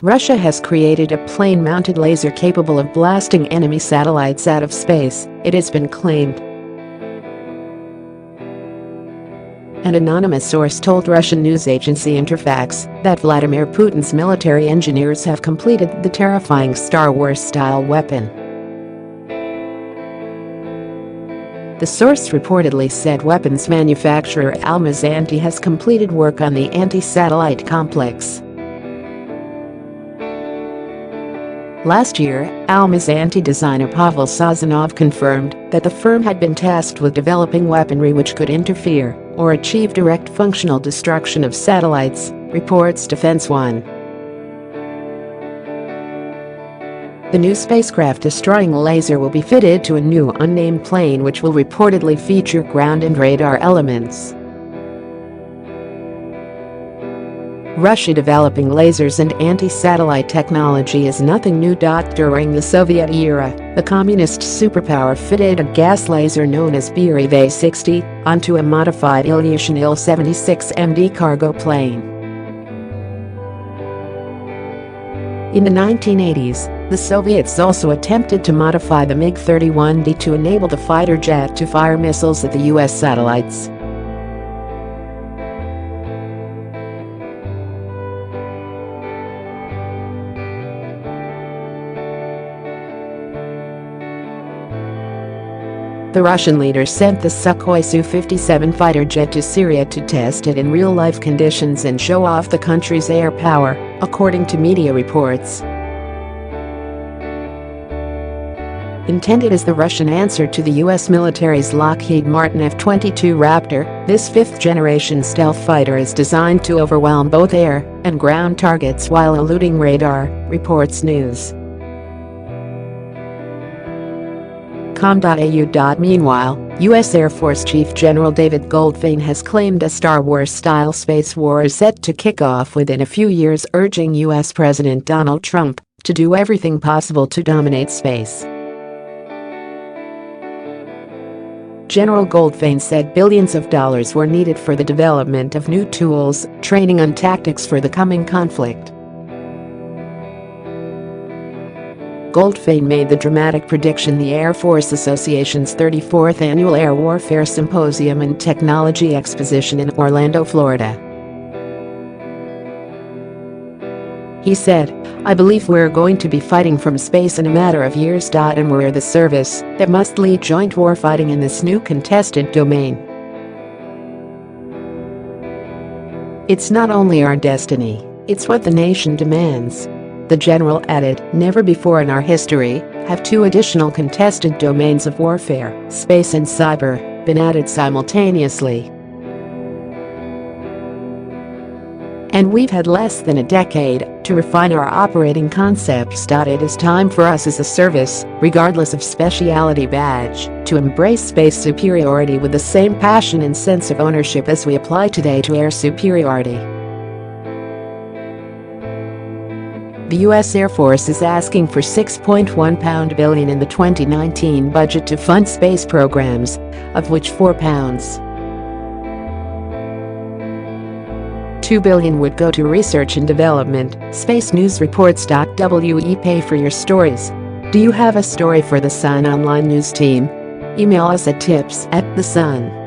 Russia has created a plane-mounted laser capable of blasting enemy satellites out of space, it has been claimed. An anonymous source told Russian news agency Interfax that Vladimir Putin's military engineers have completed the terrifying Star Wars-style weapon. The source reportedly said weapons manufacturer Almaz-Antey has completed work on the anti-satellite complex. Last year, Almaz-Antey designer Pavel Sazonov confirmed that the firm had been tasked with developing weaponry which could interfere or achieve direct functional destruction of satellites, reports Defense One. The new spacecraft-destroying laser will be fitted to a new unnamed plane which will reportedly feature ground and radar elements. Russia developing lasers and anti-satellite technology is nothing new. During the Soviet era, the communist superpower fitted a gas laser known as Beryv-60 onto a modified Ilyushin Il-76MD cargo plane. In the 1980s, the Soviets also attempted to modify the MiG-31D to enable the fighter jet to fire missiles at the U.S. satellites. The Russian leader sent the Sukhoi Su-57 fighter jet to Syria to test it in real-life conditions and show off the country's air power, according to media reports. Intended as the Russian answer to the U.S. military's Lockheed Martin F-22 Raptor, this fifth-generation stealth fighter is designed to overwhelm both air and ground targets while eluding radar, reports News. Meanwhile, U.S. Air Force Chief General David Goldfein has claimed a Star Wars-style space war is set to kick off within a few years, urging U.S. President Donald Trump to do everything possible to dominate space. General Goldfein said billions of dollars were needed for the development of new tools, training and tactics for the coming conflict. Goldfein made the dramatic prediction the Air Force Association's 34th Annual Air Warfare Symposium and Technology Exposition in Orlando, Florida. He said, "I believe we're going to be fighting from space in a matter of years. And we're the service that must lead joint warfighting in this new contested domain. It's not only our destiny, it's what the nation demands." The general added, "Never before in our history have two additional contested domains of warfare, space and cyber, been added simultaneously. And we've had less than a decade to refine our operating concepts. It is time for us as a service, regardless of specialty badge, to embrace space superiority with the same passion and sense of ownership as we apply today to air superiority." The U.S. Air Force is asking for £6.1 billion in the 2019 budget to fund space programs, of which £4. $2 billion would go to research and development, Space News reports. We pay for your stories. Do you have a story for The Sun online news team? Email us at tips@thesun.com.